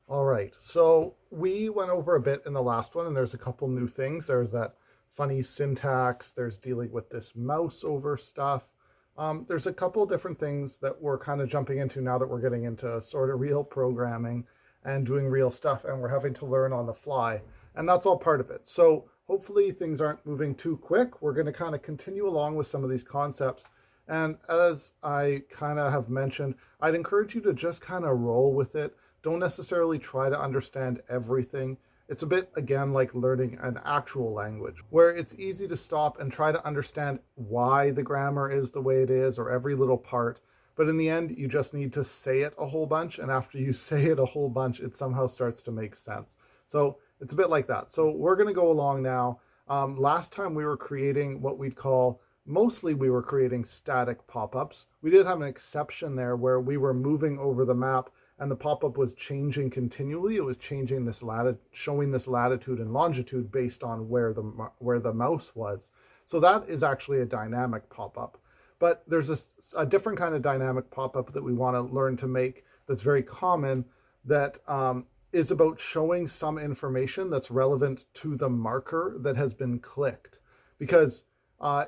All right, so we went over a bit in the last one, and there's a couple new things. There's that funny syntax, there's dealing with this mouse over stuff. There's a couple different things that we're kind of jumping into now that we're getting into sort of real programming and doing real stuff, and we're having to learn on the fly. And that's all part of it. So hopefully things aren't moving too quick. We're going to kind of continue along with some of these concepts. And as I kind of have mentioned, I'd encourage you to just kind of roll with it. Don't necessarily try to understand everything. It's a bit, again, like learning an actual language, where it's easy to stop and try to understand why the grammar is the way it is or every little part. But in the end, you just need to say it a whole bunch. And after you say it a whole bunch, it somehow starts to make sense. So it's a bit like that. So we're going to go along now. Last time we were creating what we'd call, mostly we were creating static pop-ups. We did have an exception there where we were moving over the map and the pop-up was changing continually. It was changing this showing this latitude and longitude based on where the mouse was. So that is actually a dynamic pop-up. But there's a different kind of dynamic pop-up that we want to learn to make that's very common, that is about showing some information that's relevant to the marker that has been clicked. Because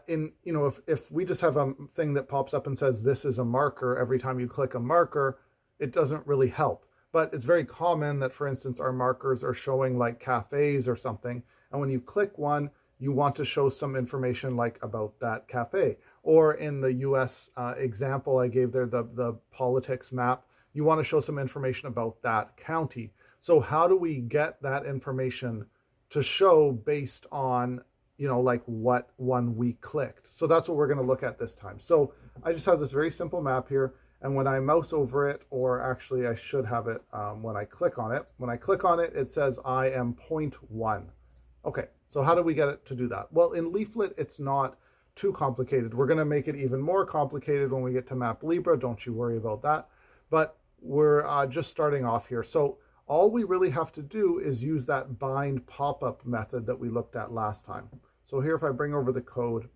if we just have a thing that pops up and says this is a marker every time you click a marker, it doesn't really help. But it's very common that, for instance, our markers are showing like cafes or something. And when you click one, you want to show some information like about that cafe. Or in the US example I gave there, the politics map, you want to show some information about that county. So how do we get that information to show based on, like what one we clicked? So that's what we're going to look at this time. So I just have this very simple map here. And when I mouse over it, or actually I should have it when I click on it. When I click on it, it says I am 0.1. Okay, so how do we get it to do that? Well, in Leaflet, it's not too complicated. We're going to make it even more complicated when we get to Map Libra. Don't you worry about that. But we're just starting off here. So all we really have to do is use that bind pop-up method that we looked at last time. So here, if I bring over the code,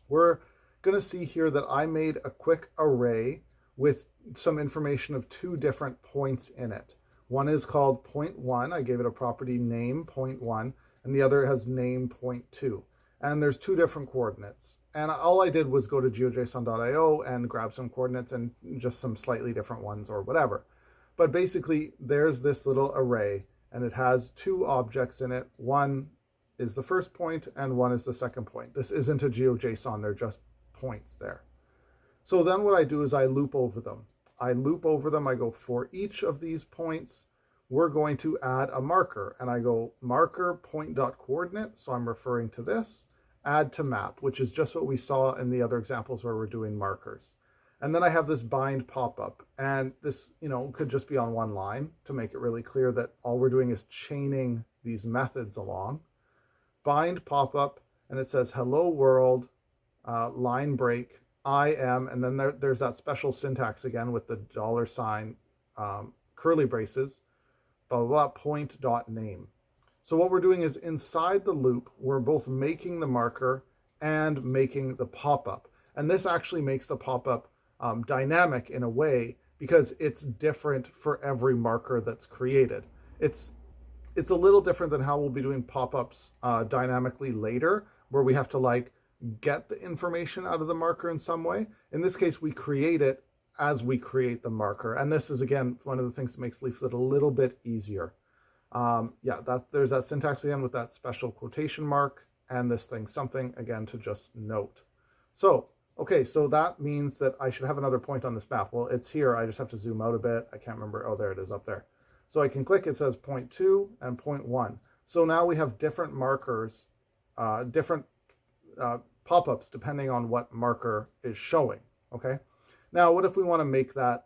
we're going to see here that I made a quick array with some information of two different points in it. One is called point 1. I gave it a property name point 1, and the other has name point 2. And there's two different coordinates. And all I did was go to geojson.io and grab some coordinates and just some slightly different ones or whatever. But basically, there's this little array, and it has two objects in it. One is the first point, and one is the second point. This isn't a GeoJSON, they're just points there. So then what I do is I loop over them. I go for each of these points, we're going to add a marker. And I go marker point.coordinate, so I'm referring to this, add to map, which is just what we saw in the other examples where we're doing markers. And then I have this bind pop-up. And this, could just be on one line to make it really clear that all we're doing is chaining these methods along. Bind pop-up, and it says hello world, line break, I am, and then there's that special syntax again with the $, curly braces, blah, blah, blah, point dot name. So what we're doing is inside the loop, we're both making the marker and making the pop-up. And this actually makes the pop-up dynamic in a way because it's different for every marker that's created. It's a little different than how we'll be doing pop-ups dynamically later, where we have to get the information out of the marker in some way. In this case, we create it as we create the marker. And this is, again, one of the things that makes Leaflet a little bit easier. There's that syntax again with that special quotation mark and this thing, something, again, to just note. So, okay, so that means that I should have another point on this map. Well, it's here. I just have to zoom out a bit. I can't remember. Oh, there it is up there. So I can click. It says 0.2 and 0.1. So now we have different markers, different pop-ups depending on what marker is showing. Okay. Now, what if we want to make that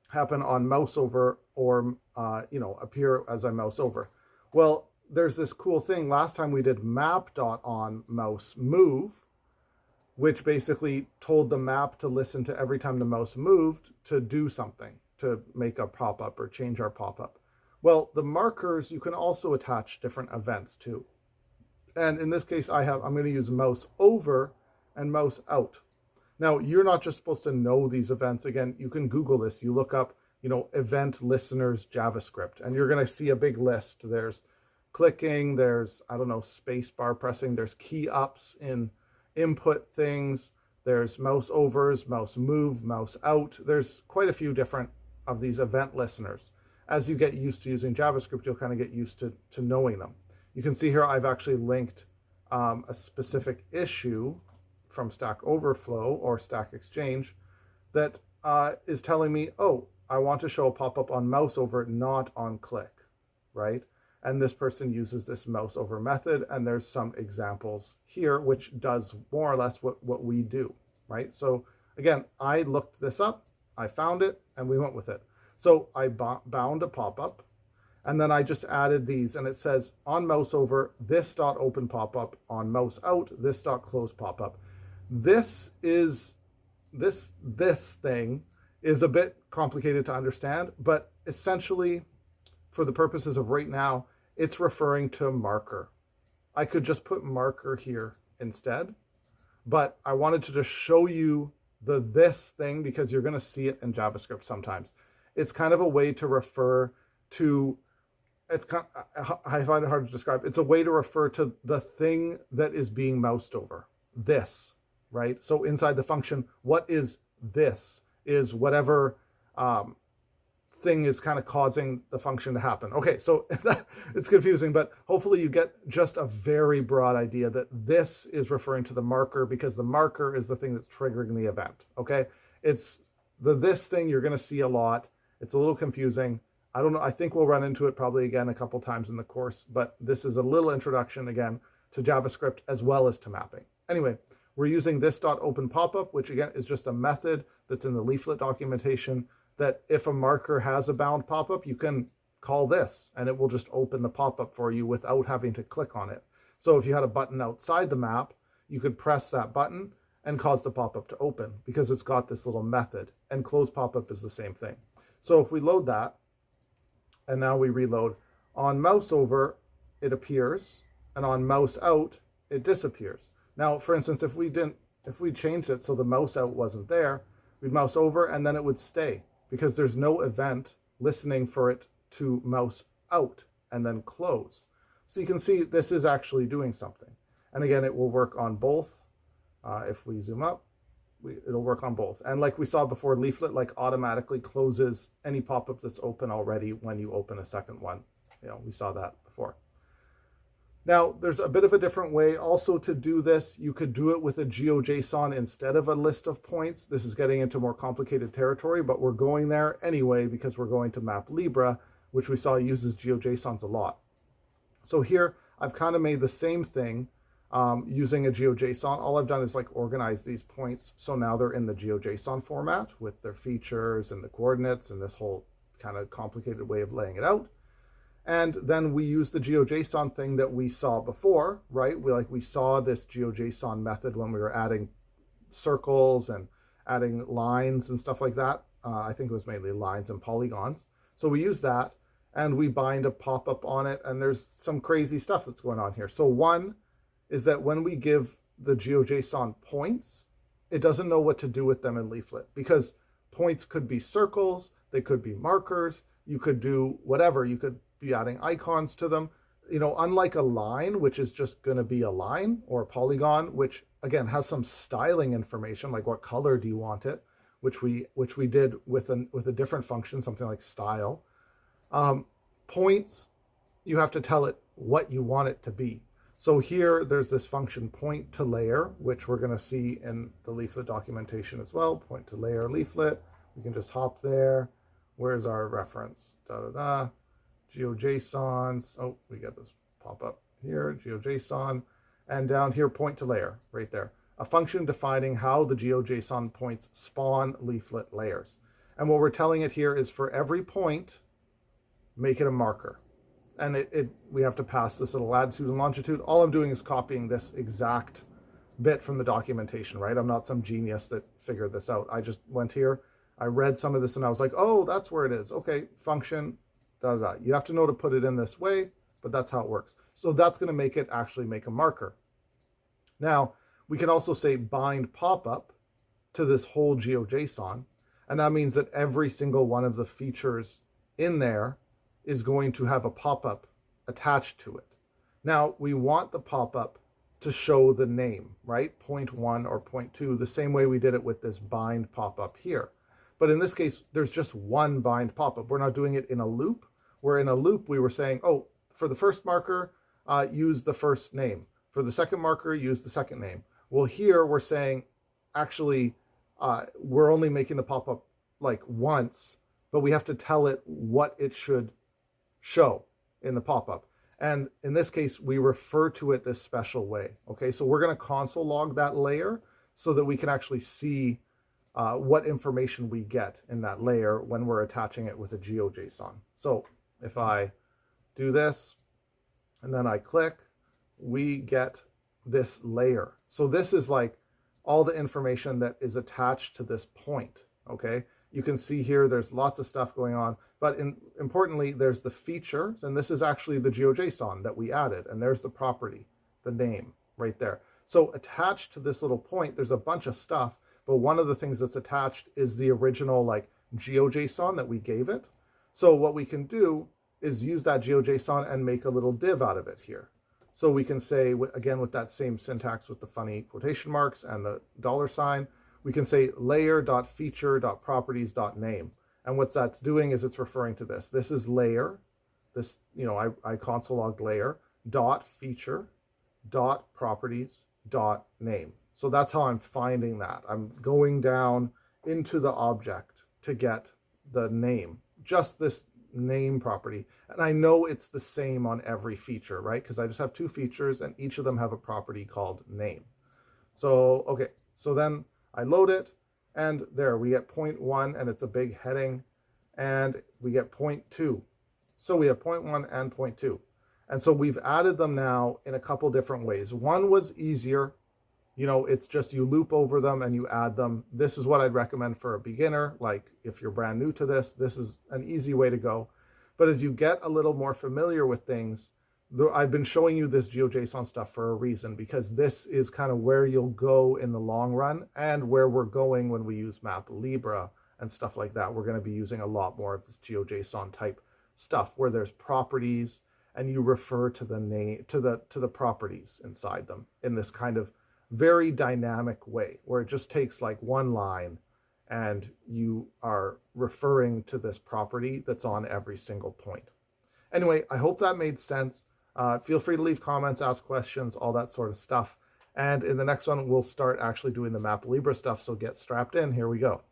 happen on mouse over or appear as I mouse over? Well, there's this cool thing. Last time we did map.onMouseMove, which basically told the map to listen to every time the mouse moved to do something, to make a pop-up or change our pop-up. Well, the markers, you can also attach different events to. And in this case, I'm going to use mouse over and mouse out. Now, you're not just supposed to know these events. Again, you can Google this. You look up event listeners JavaScript. And you're going to see a big list. There's clicking, there's, I don't know, space bar pressing, there's key ups in input things, there's mouse overs, mouse move, mouse out. There's quite a few different of these event listeners. As you get used to using JavaScript, you'll kind of get used to knowing them. You can see here I've actually linked a specific issue from Stack Overflow or Stack Exchange that is telling me, oh, I want to show a pop-up on mouse over, not on click, right? And this person uses this mouse over method, and there's some examples here which does more or less what we do, right? So again, I looked this up, I found it, and we went with it. So I bound a pop-up, and then I just added these, and it says on mouse over, this dot open pop-up, on mouse out, this dot close pop-up. This thing is a bit complicated to understand, but essentially, for the purposes of right now, it's referring to marker. I could just put marker here instead, but I wanted to just show you this thing because you're going to see it in JavaScript sometimes. It's kind of a way to refer to, I find it hard to describe. It's a way to refer to the thing that is being moused over, this, right? So inside the function, what is this? Is whatever thing is kind of causing the function to happen. Okay, so it's confusing, but hopefully you get just a very broad idea that this is referring to the marker because the marker is the thing that's triggering the event, okay? It's this thing you're going to see a lot. It's a little confusing. I don't know. I think we'll run into it probably again a couple times in the course, but this is a little introduction again to JavaScript as well as to mapping. Anyway, we're using this .open popup, which again is just a method that's in the Leaflet documentation that if a marker has a bound popup, you can call this and it will just open the popup for you without having to click on it. So if you had a button outside the map, you could press that button and cause the popup to open because it's got this little method, and close popup is the same thing. So if we load that and now we reload, on mouse over, it appears, and on mouse out, it disappears. Now, for instance, if we changed it so the mouse out wasn't there, we'd mouse over and then it would stay because there's no event listening for it to mouse out and then close. So you can see this is actually doing something. And again, it will work on both. If we zoom up, it'll work on both. And like we saw before, Leaflet automatically closes any pop-up that's open already when you open a second one. We saw that before. Now, there's a bit of a different way also to do this. You could do it with a GeoJSON instead of a list of points. This is getting into more complicated territory, but we're going there anyway because we're going to map Libra, which we saw uses GeoJSONs a lot. So here, I've kind of made the same thing using a GeoJSON. All I've done is organize these points. So now they're in the GeoJSON format with their features and the coordinates and this whole kind of complicated way of laying it out. And then we use the GeoJSON thing that we saw before, right? We saw this GeoJSON method when we were adding circles and adding lines and stuff like that. I think it was mainly lines and polygons. So we use that and we bind a pop-up on it, and there's some crazy stuff that's going on here. So one is that when we give the GeoJSON points, it doesn't know what to do with them in Leaflet because points could be circles, they could be markers, you could do whatever, you could be adding icons to them. Unlike a line, which is just going to be a line, or a polygon, which again has some styling information, like what color do you want it, which we did with a different function, something like style. Points, you have to tell it what you want it to be. So here there's this function point to layer, which we're going to see in the Leaflet documentation as well. Point to layer Leaflet. We can just hop there. Where's our reference? GeoJSONs. Oh, we get this pop up here, GeoJSON, and down here, point to layer, right there. A function defining how the GeoJSON points spawn Leaflet layers. And what we're telling it here is for every point, make it a marker. And we have to pass this little latitude and longitude. All I'm doing is copying this exact bit from the documentation, right? I'm not some genius that figured this out. I just went here, I read some of this, and I was like, oh, that's where it is. Okay, function, You have to know to put it in this way, but that's how it works. So that's going to make it actually make a marker. Now, we can also say bind popup to this whole GeoJSON, And that means that every single one of the features in there is going to have a pop-up attached to it. Now, we want the pop-up to show the name, right? Point 1 or point 2, the same way we did it with this bind pop-up here. But in this case, there's just one bind pop-up. We're not doing it in a loop. Where in a loop, we were saying, oh, for the first marker, use the first name. For the second marker, use the second name. Well, here we're saying, actually, we're only making the pop-up like once, but we have to tell it what it should show in the pop-up. And in this case, we refer to it this special way. Okay, so we're going to console log that layer so that we can actually see what information we get in that layer when we're attaching it with a GeoJSON. So if I do this and then I click, we get this layer. So this is like all the information that is attached to this point. Okay, you can see here there's lots of stuff going on, but importantly, there's the features, and this is actually the GeoJSON that we added, and there's the property, the name right there. So attached to this little point, there's a bunch of stuff, but one of the things that's attached is the original like GeoJSON that we gave it. So what we can do is use that GeoJSON and make a little div out of it here. So we can say, again, with that same syntax with the funny quotation marks and the $sign, we can say layer.feature.properties.name. And what that's doing is it's referring to this. This is layer, this, I console logged layer, dot feature, dot properties, dot name. So that's how I'm finding that. I'm going down into the object to get the name, just this name property. And I know it's the same on every feature, right? Because I just have two features and each of them have a property called name. So, okay, so then I load it and there we get point 1 and it's a big heading, and we get point 2. So we have point 1 and point 2. And so we've added them now in a couple different ways. One was easier. It's just you loop over them and you add them. This is what I'd recommend for a beginner. Like if you're brand new to this, this is an easy way to go. But as you get a little more familiar with things, I've been showing you this GeoJSON stuff for a reason, because this is kind of where you'll go in the long run and where we're going when we use MapLibra and stuff like that. We're going to be using a lot more of this GeoJSON type stuff where there's properties and you refer to the name, to the properties inside them in this kind of very dynamic way where it just takes like one line and you are referring to this property that's on every single point. Anyway, I hope that made sense. Feel free to leave comments, ask questions, all that sort of stuff. And in the next one, we'll start actually doing the MapLibra stuff. So get strapped in. Here we go.